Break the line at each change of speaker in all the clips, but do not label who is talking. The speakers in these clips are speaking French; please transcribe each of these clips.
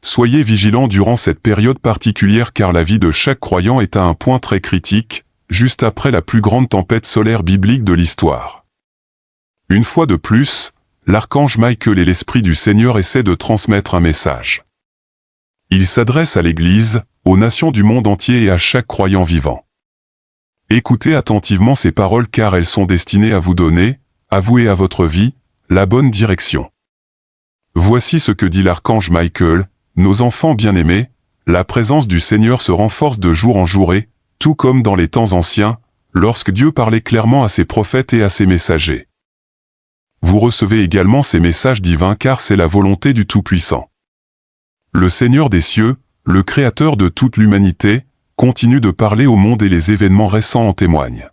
Soyez vigilants durant cette période particulière car la vie de chaque croyant est à un point très critique, juste après la plus grande tempête solaire biblique de l'histoire. Une fois de plus, l'archange Michael et l'Esprit du Seigneur essaient de transmettre un message. Il s'adresse à l'Église, aux nations du monde entier et à chaque croyant vivant. Écoutez attentivement ces paroles car elles sont destinées à vous donner, à vous et à votre vie, la bonne direction. Voici ce que dit l'archange Michael, nos enfants bien-aimés, la présence du Seigneur se renforce de jour en jour et, tout comme dans les temps anciens, lorsque Dieu parlait clairement à ses prophètes et à ses messagers. Vous recevez également ces messages divins car c'est la volonté du Tout-Puissant. Le Seigneur des cieux, le Créateur de toute l'humanité, continue de parler au monde et les événements récents en témoignent.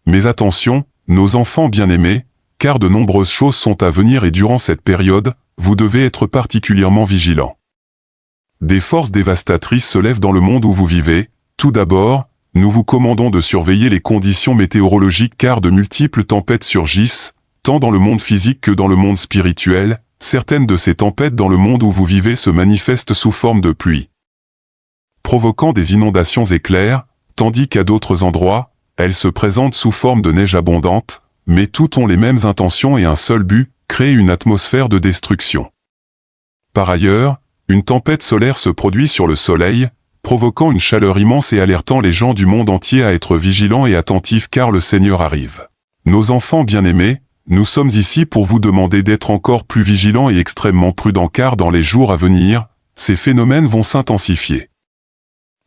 Mais attention, nos enfants bien-aimés, car de nombreuses choses sont à venir et durant cette période, vous devez être particulièrement vigilants. Des forces dévastatrices se lèvent dans le monde où vous vivez. Tout d'abord, nous vous commandons de surveiller les conditions météorologiques car de multiples tempêtes surgissent, tant dans le monde physique que dans le monde spirituel. Certaines de ces tempêtes dans le monde où vous vivez se manifestent sous forme de pluie, provoquant des inondations éclairs, tandis qu'à d'autres endroits, elles se présentent sous forme de neige abondante, mais toutes ont les mêmes intentions et un seul but, créer une atmosphère de destruction. Par ailleurs, une tempête solaire se produit sur le Soleil, provoquant une chaleur immense et alertant les gens du monde entier à être vigilants et attentifs car le Seigneur arrive. Nos enfants bien-aimés, nous sommes ici pour vous demander d'être encore plus vigilants et extrêmement prudents car dans les jours à venir, ces phénomènes vont s'intensifier.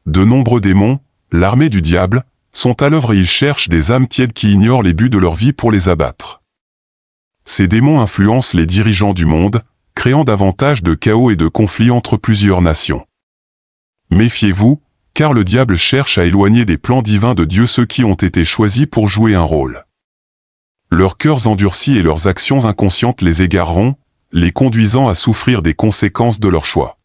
De nombreux démons, l'armée du diable, sont à l'œuvre et ils cherchent des âmes tièdes qui ignorent les buts de leur vie pour les abattre. Ces démons influencent les dirigeants du monde, créant davantage de chaos et de conflits entre plusieurs nations. Méfiez-vous, car le diable cherche à éloigner des plans divins de Dieu ceux qui ont été choisis pour jouer un rôle. Leurs cœurs endurcis et leurs actions inconscientes les égareront, les conduisant à souffrir des conséquences de leur choix.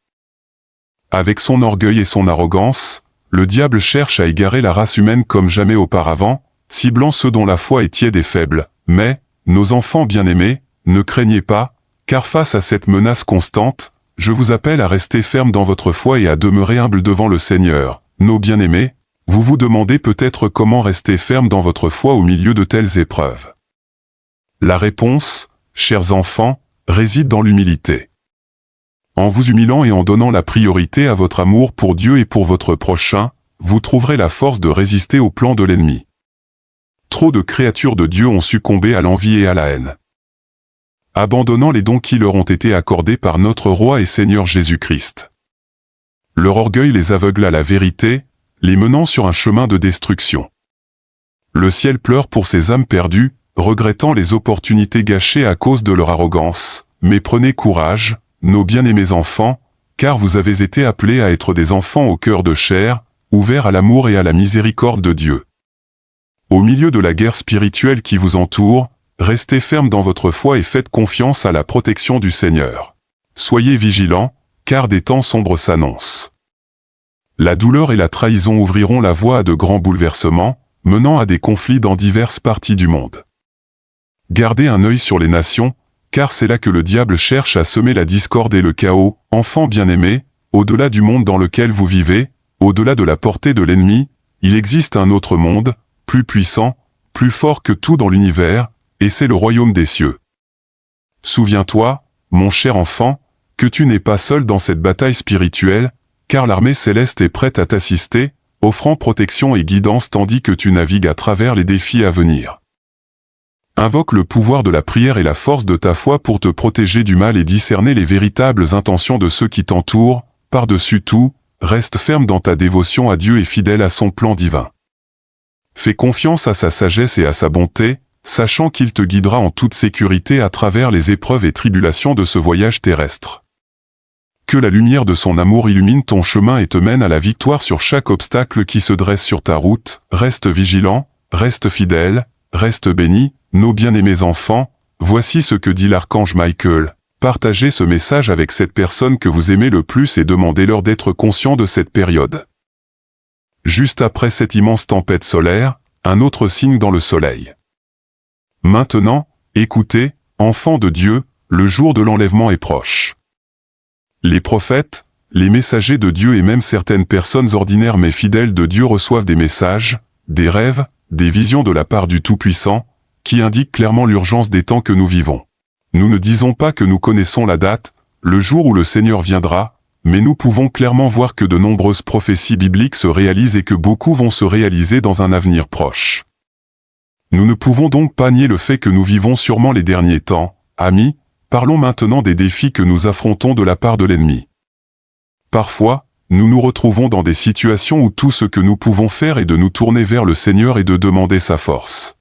Avec son orgueil et son arrogance, le diable cherche à égarer la race humaine comme jamais auparavant, ciblant ceux dont la foi est tiède et faible. Mais, nos enfants bien-aimés, ne craignez pas, car face à cette menace constante, je vous appelle à rester ferme dans votre foi et à demeurer humble devant le Seigneur. Nos bien-aimés, vous vous demandez peut-être comment rester ferme dans votre foi au milieu de telles épreuves. La réponse, chers enfants, réside dans l'humilité. En vous humilant et en donnant la priorité à votre amour pour Dieu et pour votre prochain, vous trouverez la force de résister aux plans de l'ennemi. Trop de créatures de Dieu ont succombé à l'envie et à la haine, abandonnant les dons qui leur ont été accordés par notre Roi et Seigneur Jésus-Christ. Leur orgueil les aveugle à la vérité, les menant sur un chemin de destruction. Le ciel pleure pour ces âmes perdues, regrettant les opportunités gâchées à cause de leur arrogance. Mais prenez courage, nos bien-aimés enfants, car vous avez été appelés à être des enfants au cœur de chair, ouverts à l'amour et à la miséricorde de Dieu. Au milieu de la guerre spirituelle qui vous entoure, restez fermes dans votre foi et faites confiance à la protection du Seigneur. Soyez vigilants, car des temps sombres s'annoncent. La douleur et la trahison ouvriront la voie à de grands bouleversements, menant à des conflits dans diverses parties du monde. Gardez un œil sur les nations, car c'est là que le diable cherche à semer la discorde et le chaos. Enfants bien-aimés, au-delà du monde dans lequel vous vivez, au-delà de la portée de l'ennemi, il existe un autre monde, plus puissant, plus fort que tout dans l'univers, et c'est le royaume des cieux. Souviens-toi, mon cher enfant, que tu n'es pas seul dans cette bataille spirituelle, car l'armée céleste est prête à t'assister, offrant protection et guidance tandis que tu navigues à travers les défis à venir. Invoque le pouvoir de la prière et la force de ta foi pour te protéger du mal et discerner les véritables intentions de ceux qui t'entourent. Par-dessus tout, reste ferme dans ta dévotion à Dieu et fidèle à son plan divin. Fais confiance à sa sagesse et à sa bonté, sachant qu'il te guidera en toute sécurité à travers les épreuves et tribulations de ce voyage terrestre. Que la lumière de son amour illumine ton chemin et te mène à la victoire sur chaque obstacle qui se dresse sur ta route. Reste vigilant, reste fidèle, reste béni. Nos bien-aimés enfants, voici ce que dit l'archange Michael. Partagez ce message avec cette personne que vous aimez le plus et demandez-leur d'être conscients de cette période. Juste après cette immense tempête solaire, un autre signe dans le soleil. Maintenant, écoutez, enfants de Dieu, le jour de l'enlèvement est proche. Les prophètes, les messagers de Dieu et même certaines personnes ordinaires mais fidèles de Dieu reçoivent des messages, des rêves, des visions de la part du Tout-Puissant, qui indiquent clairement l'urgence des temps que nous vivons. Nous ne disons pas que nous connaissons la date, le jour où le Seigneur viendra, mais nous pouvons clairement voir que de nombreuses prophéties bibliques se réalisent et que beaucoup vont se réaliser dans un avenir proche. Nous ne pouvons donc pas nier le fait que nous vivons sûrement les derniers temps. Amis, parlons maintenant des défis que nous affrontons de la part de l'ennemi. Parfois, nous nous retrouvons dans des situations où tout ce que nous pouvons faire est de nous tourner vers le Seigneur et de demander sa force.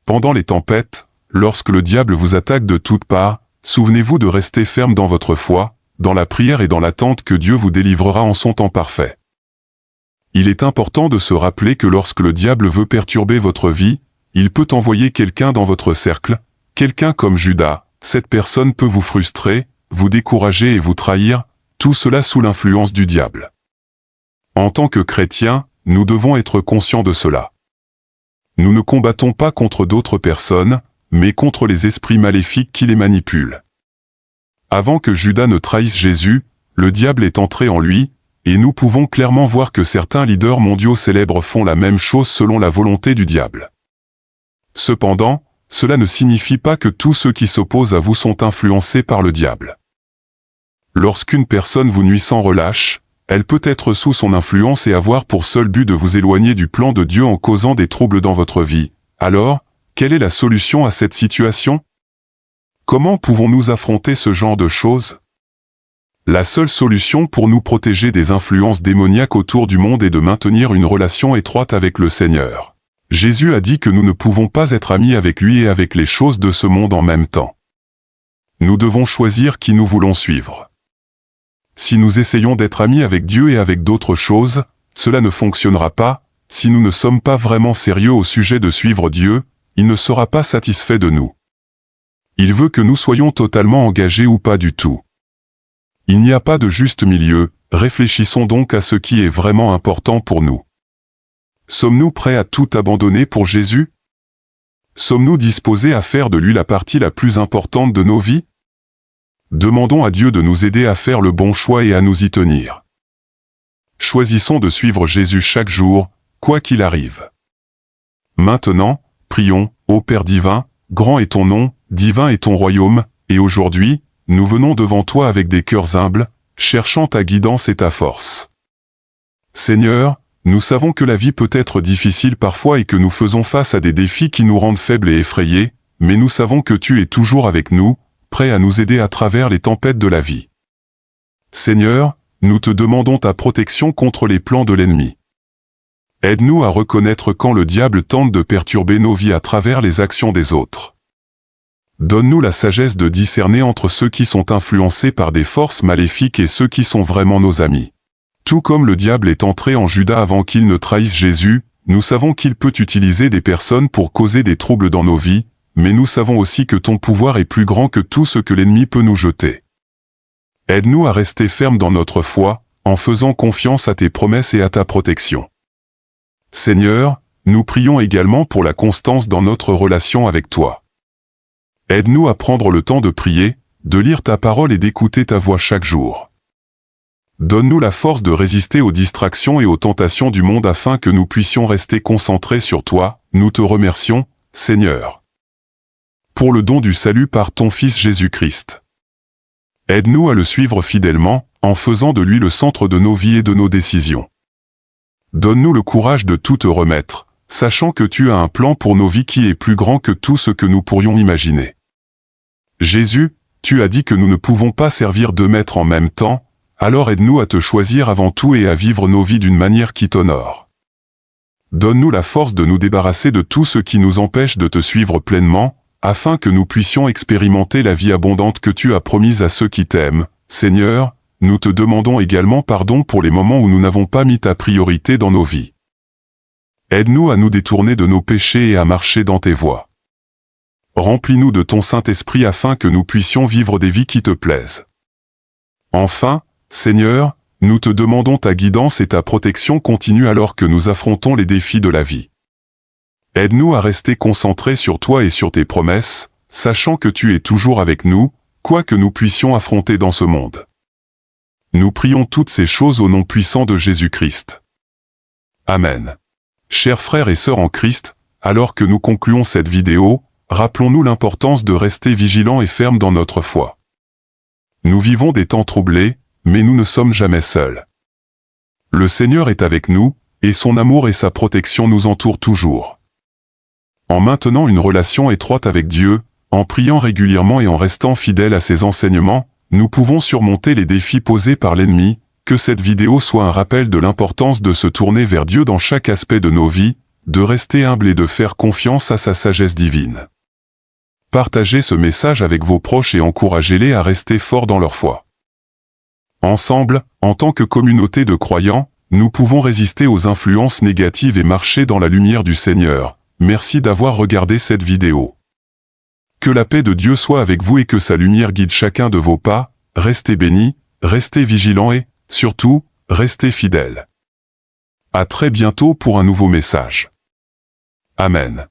Pendant les tempêtes, lorsque le diable vous attaque de toutes parts, souvenez-vous de rester ferme dans votre foi, dans la prière et dans l'attente que Dieu vous délivrera en son temps parfait. Il est important de se rappeler que lorsque le diable veut perturber votre vie, il peut envoyer quelqu'un dans votre cercle, quelqu'un comme Judas. Cette personne peut vous frustrer, vous décourager et vous trahir, tout cela sous l'influence du diable. En tant que chrétiens, nous devons être conscients de cela. Nous ne combattons pas contre d'autres personnes, mais contre les esprits maléfiques qui les manipulent. Avant que Judas ne trahisse Jésus, le diable est entré en lui, et nous pouvons clairement voir que certains leaders mondiaux célèbres font la même chose selon la volonté du diable. Cependant, cela ne signifie pas que tous ceux qui s'opposent à vous sont influencés par le diable. Lorsqu'une personne vous nuit sans relâche, elle peut être sous son influence et avoir pour seul but de vous éloigner du plan de Dieu en causant des troubles dans votre vie. Alors, quelle est la solution à cette situation? Comment pouvons-nous affronter ce genre de choses? La seule solution pour nous protéger des influences démoniaques autour du monde est de maintenir une relation étroite avec le Seigneur. Jésus a dit que nous ne pouvons pas être amis avec lui et avec les choses de ce monde en même temps. Nous devons choisir qui nous voulons suivre. Si nous essayons d'être amis avec Dieu et avec d'autres choses, cela ne fonctionnera pas. Si nous ne sommes pas vraiment sérieux au sujet de suivre Dieu, il ne sera pas satisfait de nous. Il veut que nous soyons totalement engagés ou pas du tout. Il n'y a pas de juste milieu, réfléchissons donc à ce qui est vraiment important pour nous. Sommes-nous prêts à tout abandonner pour Jésus? Sommes-nous disposés à faire de lui la partie la plus importante de nos vies? Demandons à Dieu de nous aider à faire le bon choix et à nous y tenir. Choisissons de suivre Jésus chaque jour, quoi qu'il arrive. Maintenant, prions, ô Père divin, grand est ton nom, divin est ton royaume, et aujourd'hui, nous venons devant toi avec des cœurs humbles, cherchant ta guidance et ta force. Seigneur, nous savons que la vie peut être difficile parfois et que nous faisons face à des défis qui nous rendent faibles et effrayés, mais nous savons que tu es toujours avec nous, prêt à nous aider à travers les tempêtes de la vie. Seigneur, nous te demandons ta protection contre les plans de l'ennemi. Aide-nous à reconnaître quand le diable tente de perturber nos vies à travers les actions des autres. Donne-nous la sagesse de discerner entre ceux qui sont influencés par des forces maléfiques et ceux qui sont vraiment nos amis. Tout comme le diable est entré en Judas avant qu'il ne trahisse Jésus, nous savons qu'il peut utiliser des personnes pour causer des troubles dans nos vies, mais nous savons aussi que ton pouvoir est plus grand que tout ce que l'ennemi peut nous jeter. Aide-nous à rester fermes dans notre foi, en faisant confiance à tes promesses et à ta protection. Seigneur, nous prions également pour la constance dans notre relation avec toi. Aide-nous à prendre le temps de prier, de lire ta parole et d'écouter ta voix chaque jour. Donne-nous la force de résister aux distractions et aux tentations du monde afin que nous puissions rester concentrés sur toi. Nous te remercions, Seigneur, pour le don du salut par ton Fils Jésus-Christ. Aide-nous à le suivre fidèlement, en faisant de lui le centre de nos vies et de nos décisions. Donne-nous le courage de tout te remettre, sachant que tu as un plan pour nos vies qui est plus grand que tout ce que nous pourrions imaginer. Jésus, tu as dit que nous ne pouvons pas servir deux maîtres en même temps, alors aide-nous à te choisir avant tout et à vivre nos vies d'une manière qui t'honore. Donne-nous la force de nous débarrasser de tout ce qui nous empêche de te suivre pleinement, afin que nous puissions expérimenter la vie abondante que tu as promise à ceux qui t'aiment. Seigneur, nous te demandons également pardon pour les moments où nous n'avons pas mis ta priorité dans nos vies. Aide-nous à nous détourner de nos péchés et à marcher dans tes voies. Remplis-nous de ton Saint-Esprit afin que nous puissions vivre des vies qui te plaisent. Enfin, Seigneur, nous te demandons ta guidance et ta protection continue alors que nous affrontons les défis de la vie. Aide-nous à rester concentrés sur toi et sur tes promesses, sachant que tu es toujours avec nous, quoi que nous puissions affronter dans ce monde. Nous prions toutes ces choses au nom puissant de Jésus-Christ. Amen. Chers frères et sœurs en Christ, alors que nous concluons cette vidéo, rappelons-nous l'importance de rester vigilants et fermes dans notre foi. Nous vivons des temps troublés, mais nous ne sommes jamais seuls. Le Seigneur est avec nous, et son amour et sa protection nous entourent toujours. En maintenant une relation étroite avec Dieu, en priant régulièrement et en restant fidèles à ses enseignements, nous pouvons surmonter les défis posés par l'ennemi. Que cette vidéo soit un rappel de l'importance de se tourner vers Dieu dans chaque aspect de nos vies, de rester humble et de faire confiance à sa sagesse divine. Partagez ce message avec vos proches et encouragez-les à rester forts dans leur foi. Ensemble, en tant que communauté de croyants, nous pouvons résister aux influences négatives et marcher dans la lumière du Seigneur. Merci d'avoir regardé cette vidéo. Que la paix de Dieu soit avec vous et que sa lumière guide chacun de vos pas. Restez bénis, restez vigilants et, surtout, restez fidèles. À très bientôt pour un nouveau message. Amen.